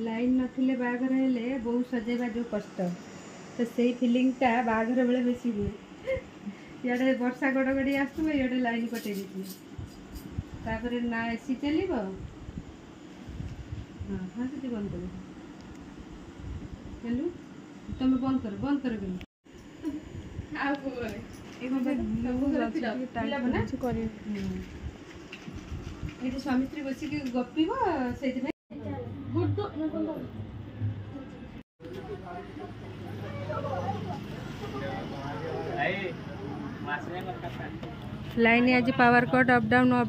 line नथिले बाघर हेले बहुत सजेबा जो कष्ट तो से फिलिंगटा बाघर बेले बेसी हुए इे वर्षा गड़गड़ी आसुव इे लाइन कटे तापर ना एसी चलो हाँ हाँ सीटी बंद कर चलू तुम बंद कर ये स्वामी स्त्री बस गपिब से लाइन आज पावर कट अप डाउन हो